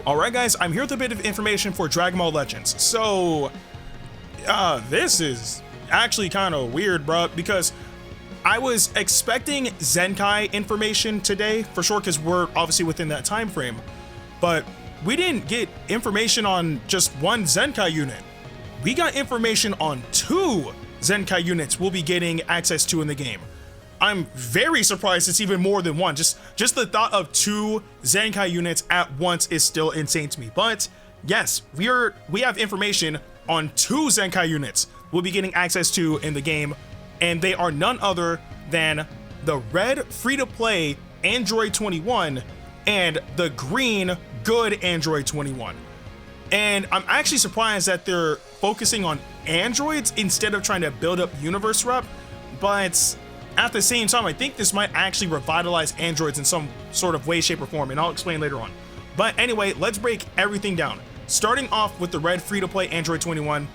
Alright guys, I'm here with a bit of information for Dragon Ball Legends. So, this is actually kind of weird, bro, because I was expecting Zenkai information today, for sure, because we're obviously within that time frame, but we didn't get information on just one Zenkai unit. We got information on 2 Zenkai units we'll be getting access to in the game. I'm very surprised it's even more than one. Just the thought of 2 Zenkai units at once is still insane to me. But yes, we have information on 2 Zenkai units we'll be getting access to in the game, and they are none other than the red free-to-play Android 21 and the green good Android 21. And I'm actually surprised that they're focusing on androids instead of trying to build up universe rep, but at the same time, I think this might actually revitalize androids in some sort of way, shape, or form, and I'll explain later on. But anyway, let's break everything down. Starting off with the red free-to-play Android 21,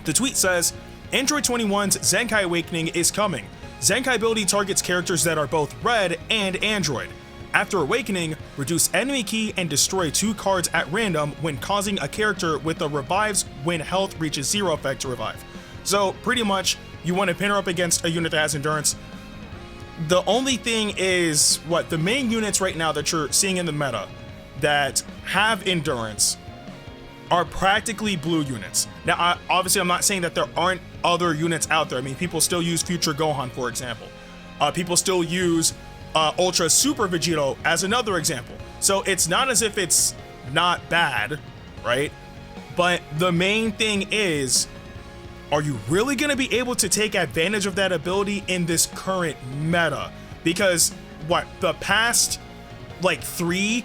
the tweet says, Android 21's Zenkai Awakening is coming. Zenkai ability targets characters that are both red and android. After Awakening, reduce enemy key and destroy 2 cards at random when causing a character with a revives when health reaches 0 effect to revive. So pretty much, you want to pin her up against a unit that has endurance. The only thing is, the main units right now that you're seeing in the meta that have endurance are practically blue units. Now, obviously, I'm not saying that there aren't other units out there. I mean, people still use Future Gohan, for example. People still use Ultra Super Vegito as another example. So it's not as if it's not bad, right? But the main thing is, are you really going to be able to take advantage of that ability in this current meta? Because the past the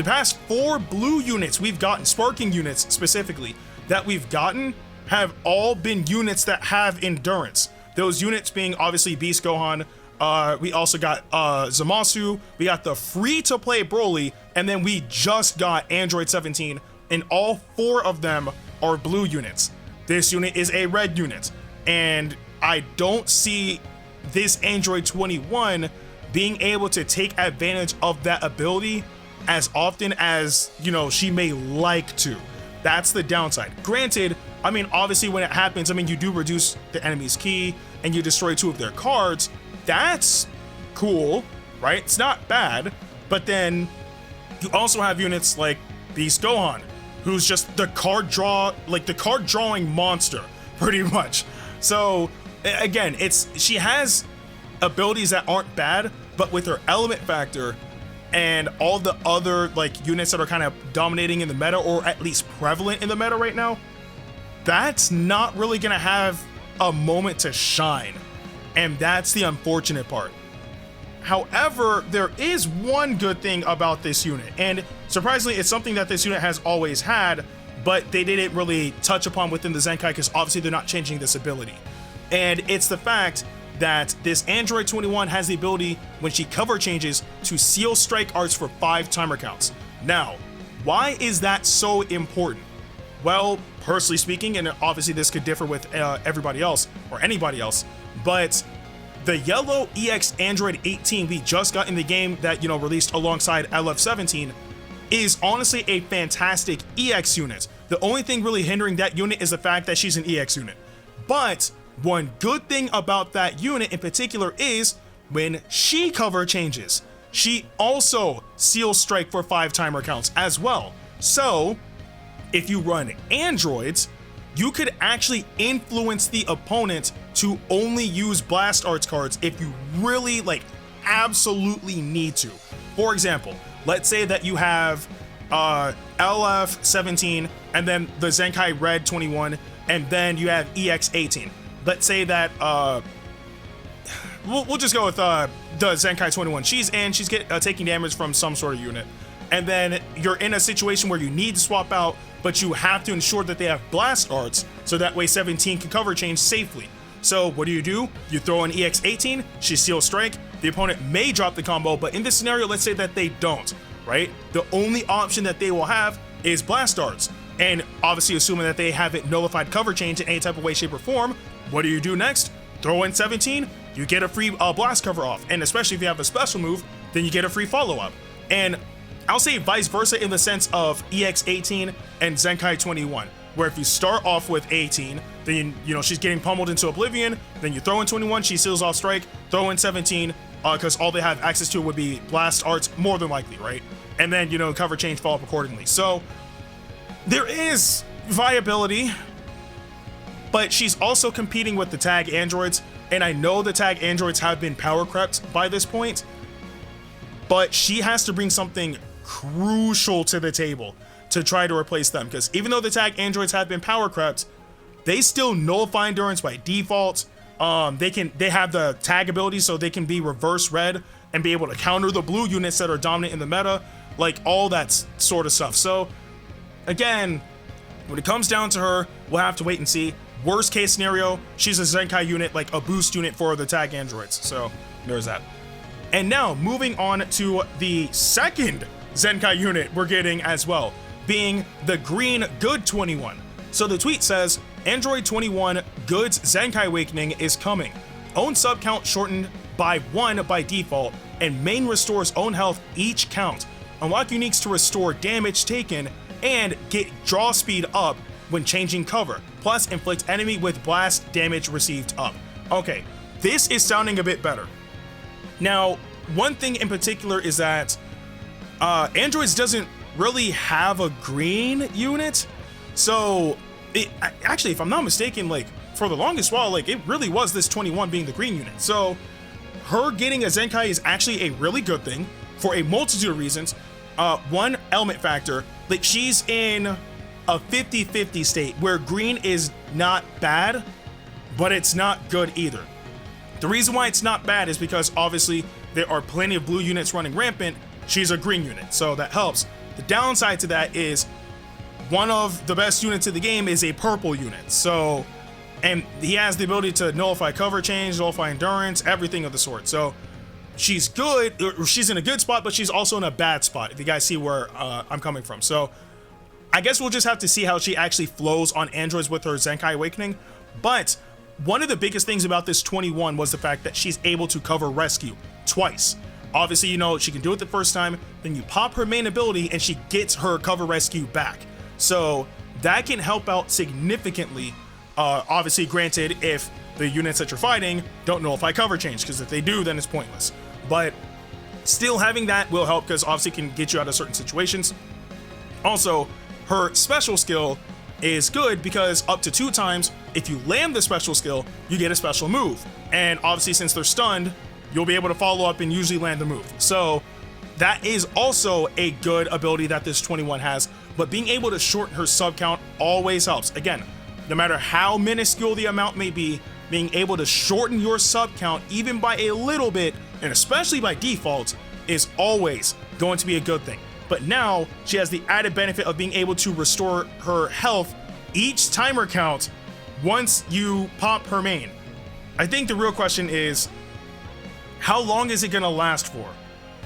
past 4 blue units we've gotten, sparking units specifically, that we've gotten have all been units that have endurance. Those units being obviously Beast Gohan, we also got Zamasu, we got the free-to-play Broly, and then we just got Android 17, and all 4 of them are blue units. This unit is a red unit, and I don't see this Android 21 being able to take advantage of that ability as often as, she may like to. That's the downside. Granted, I mean, obviously when it happens, I mean, you do reduce the enemy's key and you destroy 2 of their cards. That's cool, right? It's not bad. But then you also have units like Beast Gohan, who's just the card drawing monster, pretty much. So again, she has abilities that aren't bad, but with her element factor and all the other units that are kind of dominating in the meta, or at least prevalent in the meta right now, that's not really gonna have a moment to shine. And that's the unfortunate part. However, there is one good thing about this unit, and surprisingly, it's something that this unit has always had, but they didn't really touch upon within the Zenkai because obviously they're not changing this ability. And it's the fact that this Android 21 has the ability, when she cover changes, to seal strike arts for 5 timer counts. Now, why is that so important? Well, personally speaking, and obviously this could differ with everybody else or anybody else, but the yellow EX Android 18 we just got in the game that, released alongside LF17 is honestly a fantastic EX unit. The only thing really hindering that unit is the fact that she's an EX unit. But one good thing about that unit in particular is when she cover changes, she also seals strike for 5 timer counts as well. So if you run androids, you could actually influence the opponent to only use blast arts cards if you really absolutely need to. For example, let's say that you have LF17 and then the Zenkai Red 21, and then you have EX 18. Let's say that we'll just go with the Zenkai 21. She's taking damage from some sort of unit, and then you're in a situation where you need to swap out, but you have to ensure that they have blast arts so that way 17 can cover change safely. So what do? You throw an EX 18, she seals strike, the opponent may drop the combo, but in this scenario, let's say that they don't, right? The only option that they will have is blast arts, and obviously assuming that they haven't nullified cover change in any type of way, shape, or form, what do you do next? Throw in 17, you get a free blast cover off, and especially if you have a special move, then you get a free follow-up. And I'll say vice versa in the sense of EX 18 and Zenkai 21, where if you start off with 18, then you know she's getting pummeled into oblivion, then you throw in 21, she seals off strike, throw in 17, because all they have access to would be blast arts, more than likely, right? And then, you know, cover change fall up accordingly. So there is viability, but she's also competing with the tag androids, and I know the tag androids have been power crept by this point, but she has to bring something crucial to the table to try to replace them, because even though the tag androids have been power crept, they still nullify endurance by default. They have the tag ability, so they can be reverse red and be able to counter the blue units that are dominant in the meta, like all that sort of stuff. So again, when it comes down to her, we'll have to wait and see. Worst case scenario, she's a Zenkai unit, like a boost unit for the tag androids. So there's that. And now moving on to the second Zenkai unit we're getting as well, being the green good 21. So the tweet says, Android 21 Good's Zenkai Awakening is coming. Own sub count shortened by 1 by default, and main restores own health each count. Unlock uniques to restore damage taken and get draw speed up when changing cover, plus inflict enemy with blast damage received up. Okay, this is sounding a bit better. Now, one thing in particular is that Androids doesn't really have a green unit, so actually, if I'm not mistaken, like for the longest while, like it really was this 21 being the green unit. So her getting a Zenkai is actually a really good thing for a multitude of reasons. One, element factor, like she's in a 50-50 state where green is not bad, but it's not good either. The reason why it's not bad is because obviously there are plenty of blue units running rampant. She's a green unit, so that helps. The downside to that is one of the best units in the game is a purple unit. So, and he has the ability to nullify cover change, nullify endurance, everything of the sort. So she's good, or she's in a good spot, but she's also in a bad spot, if you guys see where I'm coming from. So I guess we'll just have to see how she actually flows on androids with her Zenkai Awakening. But one of the biggest things about this 21 was the fact that she's able to cover rescue twice. Obviously, you know, she can do it the first time, then you pop her main ability and she gets her cover rescue back. So that can help out significantly. Obviously, granted, if the units that you're fighting don't nullify cover change, because if they do, then it's pointless. But still having that will help, because obviously it can get you out of certain situations. Also, her special skill is good because up to 2 times, if you land the special skill, you get a special move. And obviously, since they're stunned, you'll be able to follow up and usually land the move. So that is also a good ability that this 21 has, but being able to shorten her sub count always helps. Again, no matter how minuscule the amount may be, being able to shorten your sub count even by a little bit, and especially by default, is always going to be a good thing. But now she has the added benefit of being able to restore her health each timer count once you pop her main. I think the real question is, how long is it gonna last for?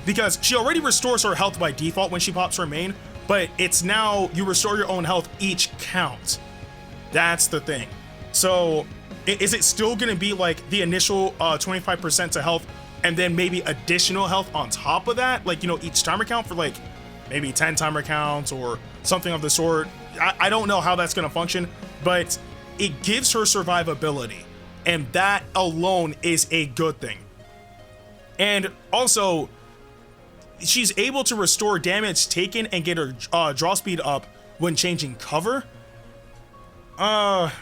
Because she already restores her health by default when she pops her main, but it's now you restore your own health each count. That's the thing. So is it still gonna be like the initial 25% to health and then maybe additional health on top of that? Like, you know, each timer count for like maybe 10 timer counts or something of the sort. I don't know how that's gonna function, but it gives her survivability, and that alone is a good thing. And also, she's able to restore damage taken and get her draw speed up when changing cover. That's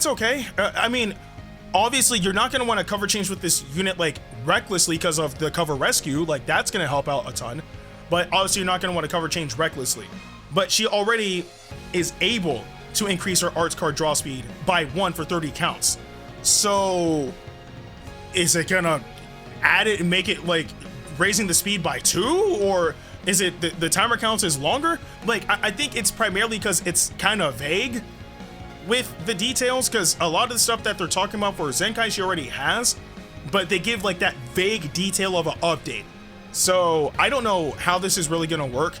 okay. I mean, obviously, you're not going to want to cover change with this unit like recklessly because of the cover rescue. Like, that's going to help out a ton. But obviously, you're not going to want to cover change recklessly. But she already is able to increase her arts card draw speed by 1 for 30 counts. So is it gonna add it and make it like raising the speed by 2, or is it the timer counts is longer? Like, I think it's primarily because it's kind of vague with the details, because a lot of the stuff that they're talking about for Zenkai she already has, but they give like that vague detail of an update. So I don't know how this is really gonna work.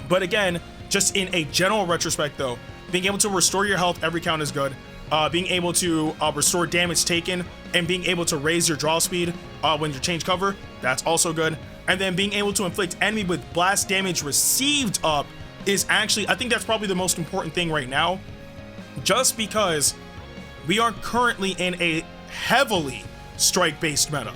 But again, just in a general retrospect though, being able to restore your health every count is good. Being able to restore damage taken and being able to raise your draw speed when you change cover, that's also good. and then being able to inflict enemy with blast damage received up is actually, I think that's probably the most important thing right now, just because we are currently in a heavily strike-based meta.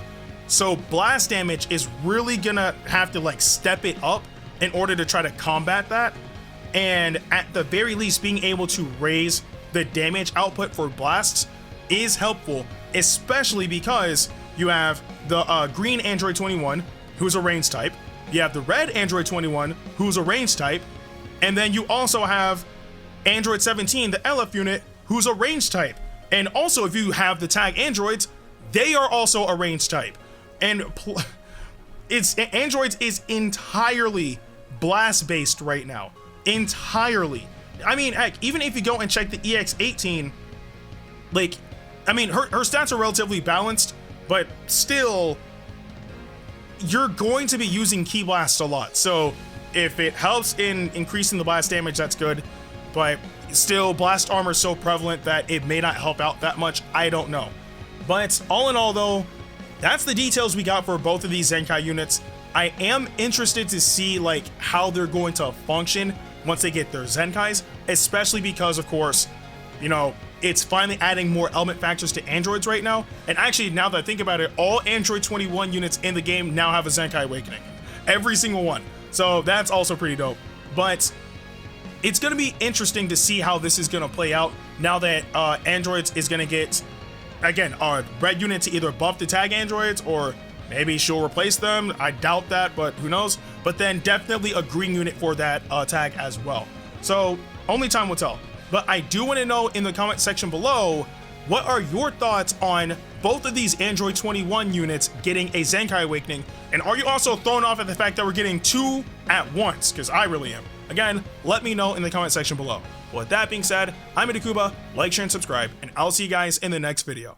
So blast damage is really gonna have to like step it up in order to try to combat that. And at the very least, being able to raise the damage output for blasts is helpful, especially because you have the green Android 21, who's a range type. You have the red Android 21, who's a range type. And then you also have Android 17, the LF unit, who's a range type. And also, if you have the tag androids, they are also a range type. And androids is entirely blast based right now. Entirely. I mean, heck, even if you go and check the EX18, like, I mean, her stats are relatively balanced, but still, you're going to be using Ki Blast a lot. So if it helps in increasing the blast damage, that's good. But still, blast armor is so prevalent that it may not help out that much. I don't know. But all in all, though, that's the details we got for both of these Zenkai units. I am interested to see like how they're going to function once they get their Zenkais, especially because, of course, you know, it's finally adding more element factors to androids right now. And actually, now that I think about it, all Android 21 units in the game now have a Zenkai Awakening. Every single one. So that's also pretty dope. But it's going to be interesting to see how this is going to play out now that androids is going to get, again, a red unit to either buff the tag androids, or maybe she'll replace them. I doubt that, but who knows. But then definitely a green unit for that tag as well. So only time will tell. But I do want to know in the comment section below, what are your thoughts on both of these Android 21 units getting a Zenkai Awakening? And are you also thrown off at the fact that we're getting two at once? Because I really am. Again, let me know in the comment section below. With that being said, I'm Ndukauba. Like, share, and subscribe, and I'll see you guys in the next video.